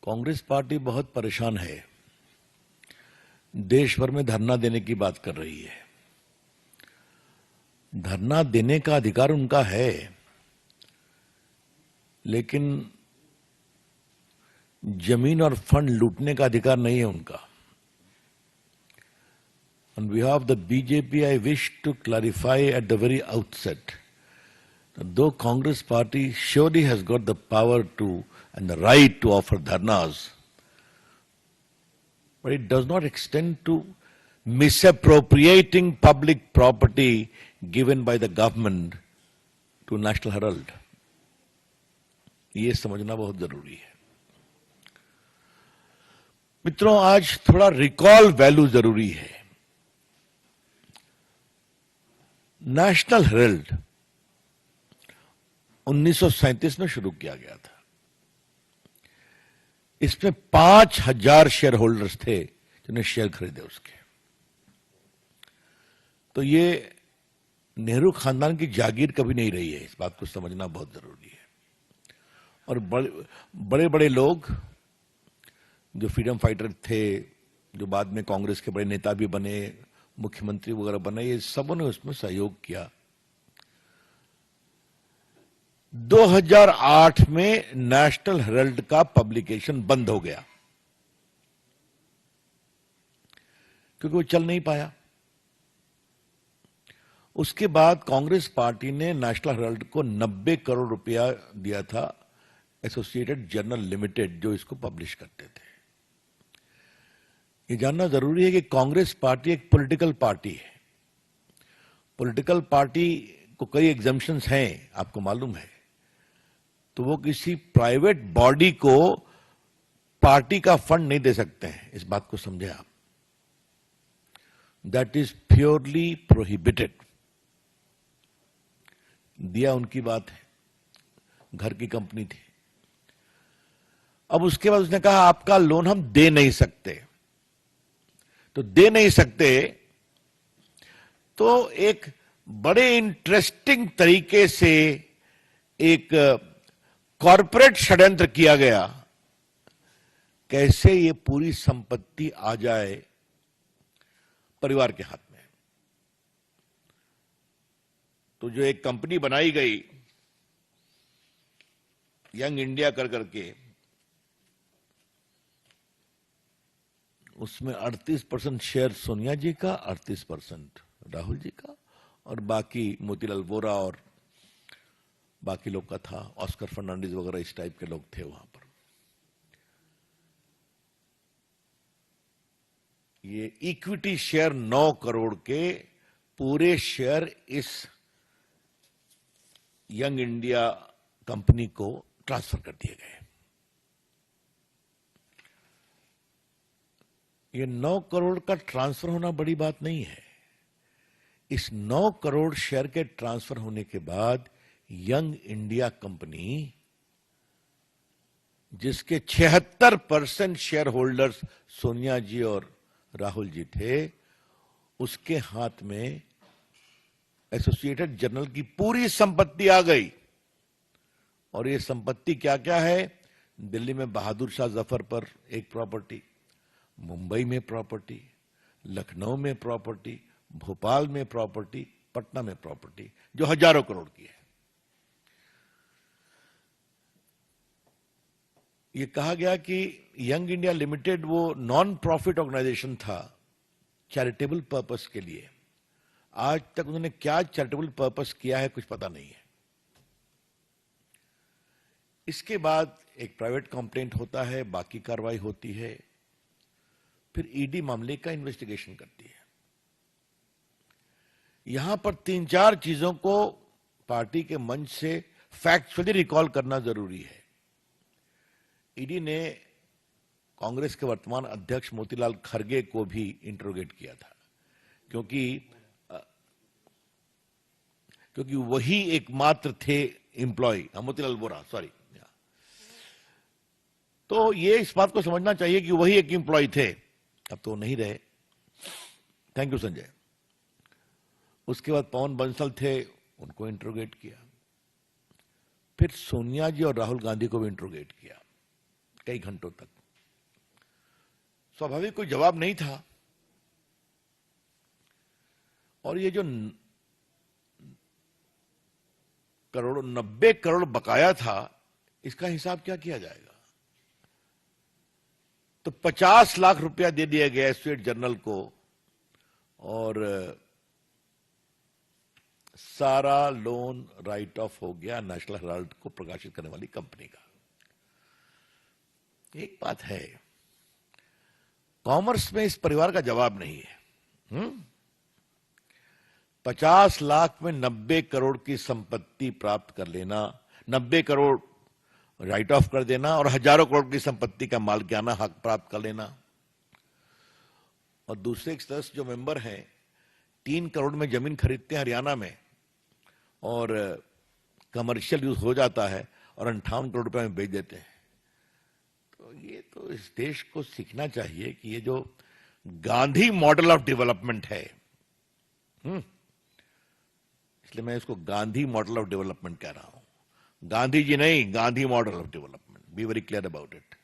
Congress party बहुत परेशान है। देश भर में धरना देने की बात कर रही है। धरना देने का अधिकार उनका है, लेकिन जमीन और फंड लूटने का अधिकार नहीं है उनका। On behalf of the BJP, I wish to clarify at the very outset that though Congress party surely has got the power to and the right to offer dharnas, but it does not extend to misappropriating public property given by the government to National Herald. ये समझना बहुत जरूरी है। मित्रों, आज थोड़ा recall value जरूरी है। नेशनल हेराल्ड 1937 में शुरू किया गया था। इसमें 5000 शेयर होल्डर्स थे जिन्हें शेयर खरीदे उसके। तो ये नेहरू खानदान की जागीर कभी नहीं रही है, इस बात को समझना बहुत जरूरी है। और बड़े बड़े लोग जो फ्रीडम फाइटर थे, जो बाद में कांग्रेस के बड़े नेता भी बने, मुख्यमंत्री वगैरह बने, ये सबों ने उसमें सहयोग किया। 2008 में नेशनल हेराल्ड का पब्लिकेशन बंद हो गया क्योंकि वो चल नहीं पाया। उसके बाद कांग्रेस पार्टी ने नेशनल हेराल्ड को 90 करोड़ रुपया दिया था, एसोसिएटेड जर्नल लिमिटेड जो इसको पब्लिश करते थे। ये जानना जरूरी है कि कांग्रेस पार्टी एक पॉलिटिकल पार्टी है। पॉलिटिकल पार्टी को कई एग्जम्पशंस हैं, आपको मालूम है। तो वो किसी प्राइवेट बॉडी को पार्टी का फंड नहीं दे सकते हैं, इस बात को समझे आप। That is purely prohibited. दिया उनकी बात है, घर की कंपनी थी। अब उसके बाद उसने कहा आपका लोन हम दे नहीं सकते। तो दे नहीं सकते तो एक बड़े इंटरेस्टिंग तरीके से एक कॉरपोरेट षड्यंत्र किया गया, कैसे ये पूरी संपत्ति आ जाए परिवार के हाथ में। तो जो एक कंपनी बनाई गई यंग इंडिया कर करके, उसमें 38% शेयर सोनिया जी का, 38% राहुल जी का, और बाकी मोतीलाल वोरा और बाकी लोग का था। ऑस्कर फर्नांडिस वगैरह इस टाइप के लोग थे वहां पर। ये इक्विटी शेयर 9 करोड़ के पूरे शेयर इस यंग इंडिया कंपनी को ट्रांसफर कर दिए गए। ये 9 करोड़ का ट्रांसफर होना बड़ी बात नहीं है। इस 9 करोड़ शेयर के ट्रांसफर होने के बाद यंग इंडिया कंपनी, जिसके 76% शेयर होल्डर्स सोनिया जी और राहुल जी थे, उसके हाथ में एसोसिएटेड जर्नल की पूरी संपत्ति आ गई। और ये संपत्ति क्या क्या है? दिल्ली में बहादुर शाह जफर पर एक प्रॉपर्टी, मुंबई में प्रॉपर्टी, लखनऊ में प्रॉपर्टी, भोपाल में प्रॉपर्टी, पटना में प्रॉपर्टी, जो हजारों करोड़ की है। ये कहा गया कि यंग इंडिया लिमिटेड वो नॉन प्रॉफिट ऑर्गेनाइजेशन था, चैरिटेबल पर्पस के लिए। आज तक उन्होंने क्या चैरिटेबल पर्पस किया है कुछ पता नहीं है। इसके बाद एक प्राइवेट कंप्लेंट होता है, बाकी कार्रवाई होती है, फिर ईडी मामले का इन्वेस्टिगेशन करती है। यहां पर 3-4 चीजों को पार्टी के मंच से फैक्चुअली रिकॉल करना जरूरी है। ईडी ने कांग्रेस के वर्तमान अध्यक्ष मोतीलाल खरगे को भी इंटरोगेट किया था, क्योंकि वही एकमात्र थे एम्प्लॉय, मोतीलाल वोरा, सॉरी। तो ये इस बात को समझना चाहिए कि वही एक एम्प्लॉय थे, अब तो नहीं रहे। Thank you Sanjay. उसके बाद पवन बंसल थे, उनको इंटरोगेट किया। फिर सोनिया जी और राहुल गांधी को भी इंटरोगेट किया। कई घंटों तक। स्वाभाविक कोई जवाब नहीं था। और ये जो 90 करोड़ बकाया था, इसका हिसाब क्या किया जाएगा? तो 50 लाख रुपया दे दिया गया स्टेट जर्नल को और सारा लोन राइट ऑफ हो गया नेशनल हेराल्ड को प्रकाशित करने वाली कंपनी का। एक बात है, कॉमर्स में इस परिवार का जवाब नहीं है। 50 लाख में 90 करोड़ की संपत्ति प्राप्त कर लेना, 90 करोड़ राइट ऑफ कर देना और हजारों करोड़ की संपत्ति का मालिकाना हक प्राप्त कर लेना। और दूसरे सदस्य जो मेंबर हैं 3 करोड़ में जमीन खरीदते हैं हरियाणा में और कमर्शियल यूज हो जाता है और 58 करोड़ रुपए में बेच देते हैं। तो ये तो इस देश को सीखना चाहिए कि ये जो गांधी मॉडल ऑफ डेवलपमेंट है, इसलिए मैं इसको गांधी मॉडल ऑफ डेवलपमेंट कह रहा हूं। गांधी जी नहीं, Gandhi model of development. Be very clear about it.